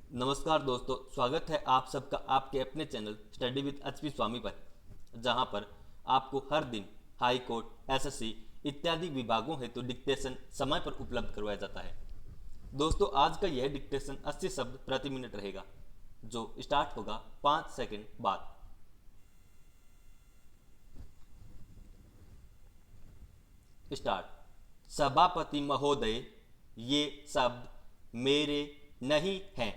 नमस्कार दोस्तों, स्वागत है आप सबका आपके अपने चैनल स्टडी विद एचपी स्वामी पर, जहां पर आपको हर दिन हाई कोर्ट, एसएससी इत्यादि विभागों हेतु डिक्टेशन समय पर उपलब्ध करवाया जाता है। दोस्तों, आज का यह डिक्टेशन 80 शब्द प्रति मिनट रहेगा, जो स्टार्ट होगा 5 सेकंड बाद। स्टार्ट। सभापति महोदय, ये शब्द मेरे नहीं हैं,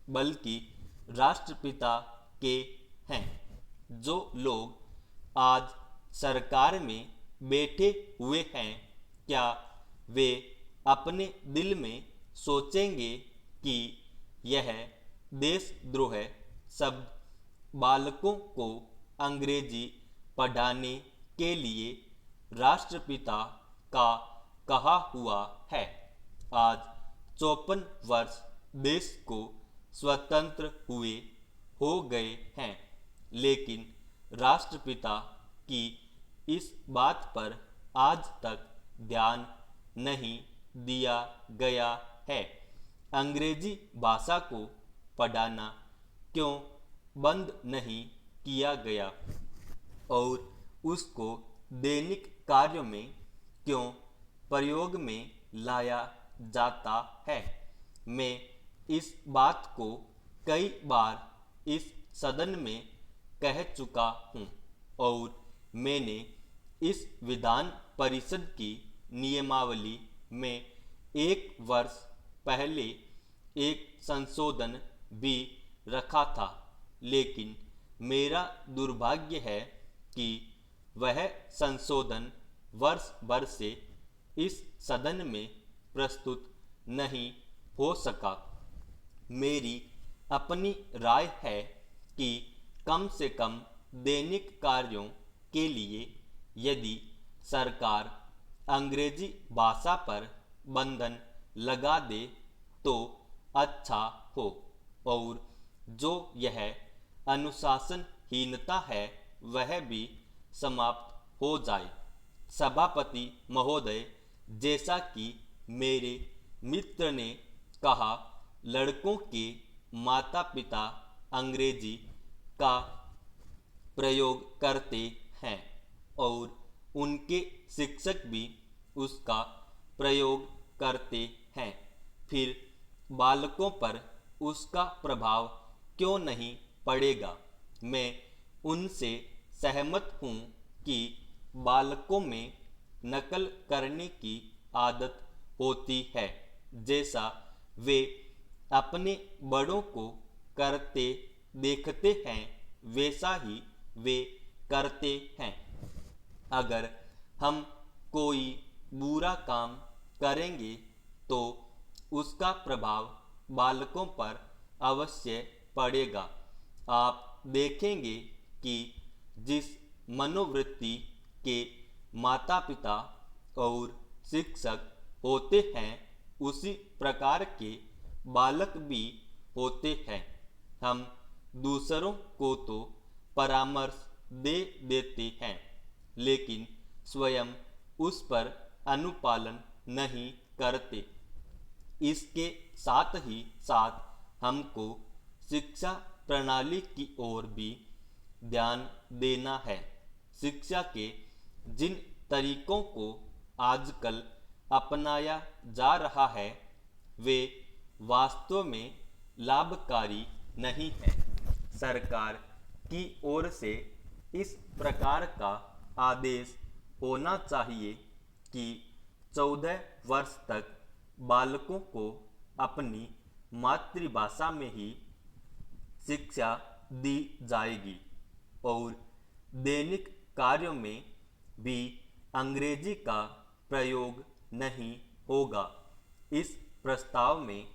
बल्कि राष्ट्रपिता के हैं। जो लोग आज सरकार में बैठे हुए हैं, क्या वे अपने दिल में सोचेंगे कि यह देशद्रोह शब्द बालकों को अंग्रेजी पढ़ाने के लिए राष्ट्रपिता का कहा हुआ है। आज 54 वर्ष देश को स्वतंत्र हुए हो गए हैं, लेकिन राष्ट्रपिता की इस बात पर आज तक ध्यान नहीं दिया गया है। अंग्रेजी भाषा को पढ़ाना क्यों बंद नहीं किया गया और उसको दैनिक कार्यों में क्यों प्रयोग में लाया जाता है। मैं इस बात को कई बार इस सदन में कह चुका हूँ और मैंने इस विधान परिषद की नियमावली में 1 वर्ष पहले एक संशोधन भी रखा था, लेकिन मेरा दुर्भाग्य है कि वह संशोधन वर्ष भर से इस सदन में प्रस्तुत नहीं हो सका। मेरी अपनी राय है कि कम से कम दैनिक कार्यों के लिए यदि सरकार अंग्रेजी भाषा पर बंधन लगा दे तो अच्छा हो, और जो यह अनुशासनहीनता है वह भी समाप्त हो जाए। सभापति महोदय, जैसा कि मेरे मित्र ने कहा, लड़कों के माता पिता अंग्रेजी का प्रयोग करते हैं और उनके शिक्षक भी उसका प्रयोग करते हैं, फिर बालकों पर उसका प्रभाव क्यों नहीं पड़ेगा। मैं उनसे सहमत हूँ कि बालकों में नकल करने की आदत होती है, जैसा वे अपने बड़ों को करते देखते हैं वैसा ही वे करते हैं। अगर हम कोई बुरा काम करेंगे तो उसका प्रभाव बालकों पर अवश्य पड़ेगा। आप देखेंगे कि जिस मनोवृत्ति के माता पिता और शिक्षक होते हैं, उसी प्रकार के बालक भी होते हैं। हम दूसरों को तो परामर्श दे देते हैं, लेकिन स्वयं उस पर अनुपालन नहीं करते। इसके साथ ही साथ हमको शिक्षा प्रणाली की ओर भी ध्यान देना है। शिक्षा के जिन तरीकों को आजकल अपनाया जा रहा है वे वास्तव में लाभकारी नहीं है। सरकार की ओर से इस प्रकार का आदेश होना चाहिए कि 14 वर्ष तक बालकों को अपनी मातृभाषा में ही शिक्षा दी जाएगी और दैनिक कार्यों में भी अंग्रेजी का प्रयोग नहीं होगा। इस प्रस्ताव में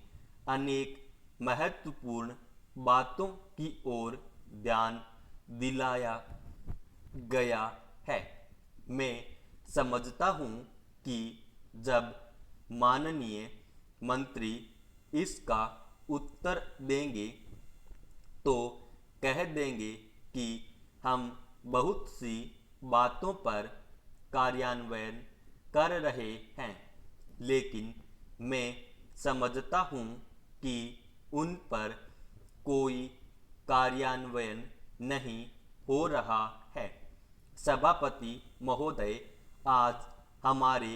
अनेक महत्वपूर्ण बातों की ओर ध्यान दिलाया गया है। मैं समझता हूँ कि जब माननीय मंत्री इसका उत्तर देंगे तो कह देंगे कि हम बहुत सी बातों पर कार्यान्वयन कर रहे हैं, लेकिन मैं समझता हूँ कि उन पर कोई कार्यान्वयन नहीं हो रहा है। सभापति महोदय, आज हमारे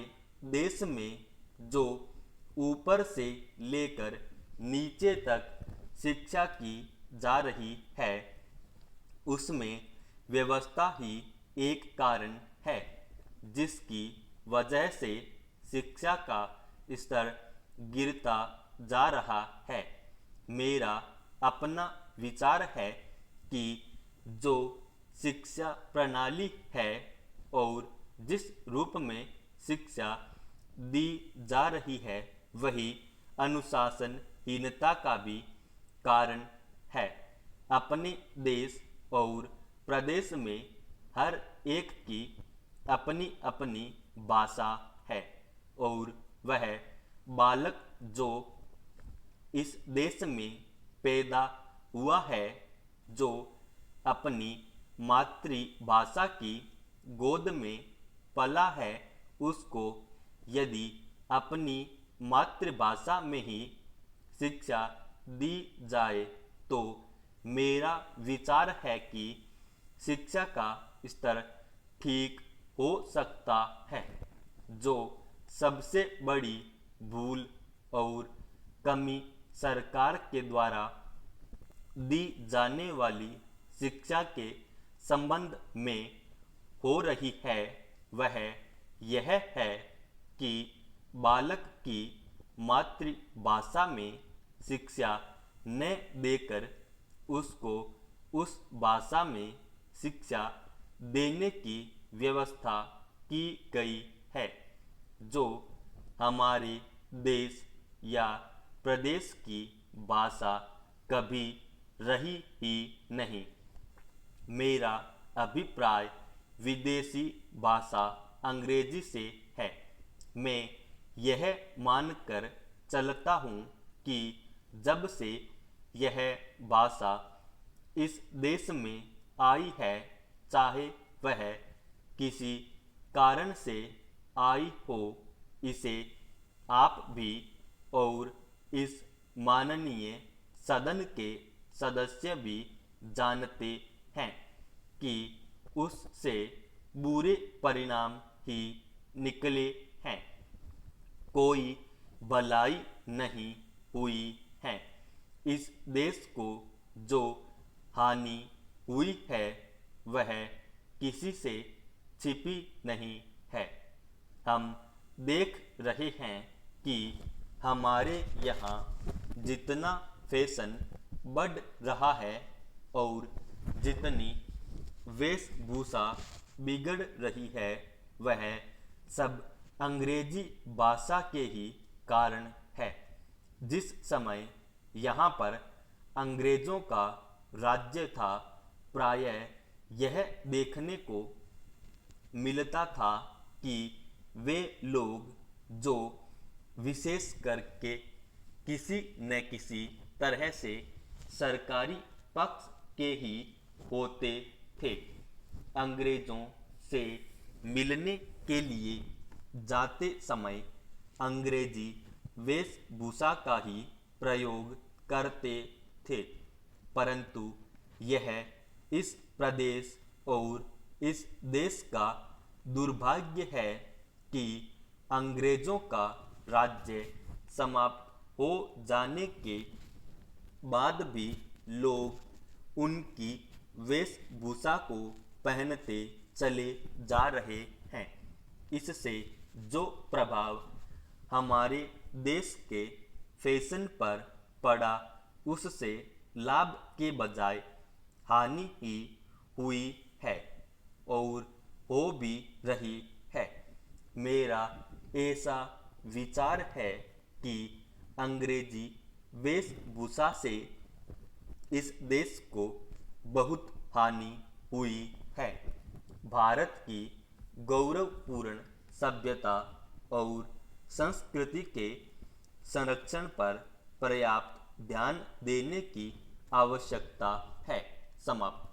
देश में जो ऊपर से लेकर नीचे तक शिक्षा की जा रही है, उसमें व्यवस्था ही एक कारण है, जिसकी वजह से शिक्षा का स्तर गिरता जा रहा है। मेरा अपना विचार है कि जो शिक्षा प्रणाली है और जिस रूप में शिक्षा दी जा रही है, वही अनुशासनहीनता का भी कारण है। अपने देश और प्रदेश में हर एक की अपनी अपनी भाषा है और वह बालक जो इस देश में पैदा हुआ है, जो अपनी मातृभाषा की गोद में पला है, उसको यदि अपनी मातृभाषा में ही शिक्षा दी जाए तो मेरा विचार है कि शिक्षा का स्तर ठीक हो सकता है। जो सबसे बड़ी भूल और कमी सरकार के द्वारा दी जाने वाली शिक्षा के संबंध में हो रही है, वह यह है कि बालक की मातृभाषा में शिक्षा न देकर उसको उस भाषा में शिक्षा देने की व्यवस्था की गई है, जो हमारे देश या प्रदेश की भाषा कभी रही ही नहीं। मेरा अभिप्राय विदेशी भाषा अंग्रेजी से है। मैं यह मानकर चलता हूँ कि जब से यह भाषा इस देश में आई है, चाहे वह किसी कारण से आई हो, इसे आप भी और इस माननीय सदन के सदस्य भी जानते हैं कि उससे बुरे परिणाम ही निकले हैं। कोई भलाई नहीं हुई है। इस देश को जो हानि हुई है, वह किसी से छिपी नहीं है। हम देख रहे हैं कि हमारे यहाँ जितना फैशन बढ़ रहा है और जितनी वेशभूषा बिगड़ रही है, वह सब अंग्रेजी भाषा के ही कारण है। जिस समय यहाँ पर अंग्रेजों का राज्य था, प्रायः यह देखने को मिलता था कि वे लोग जो विशेष करके किसी न किसी तरह से सरकारी पक्ष के ही होते थे, अंग्रेजों से मिलने के लिए जाते समय अंग्रेजी वेशभूषा का ही प्रयोग करते थे। परंतु यह इस प्रदेश और इस देश का दुर्भाग्य है कि अंग्रेजों का राज्य समाप्त हो जाने के बाद भी लोग उनकी वेशभूषा को पहनते चले जा रहे हैं। इससे जो प्रभाव हमारे देश के फैशन पर पड़ा, उससे लाभ के बजाय हानि ही हुई है और हो भी रही है। मेरा ऐसा विचार है कि अंग्रेजी वेशभूषा से इस देश को बहुत हानि हुई है। भारत की गौरवपूर्ण सभ्यता और संस्कृति के संरक्षण पर पर्याप्त ध्यान देने की आवश्यकता है। समाप्त।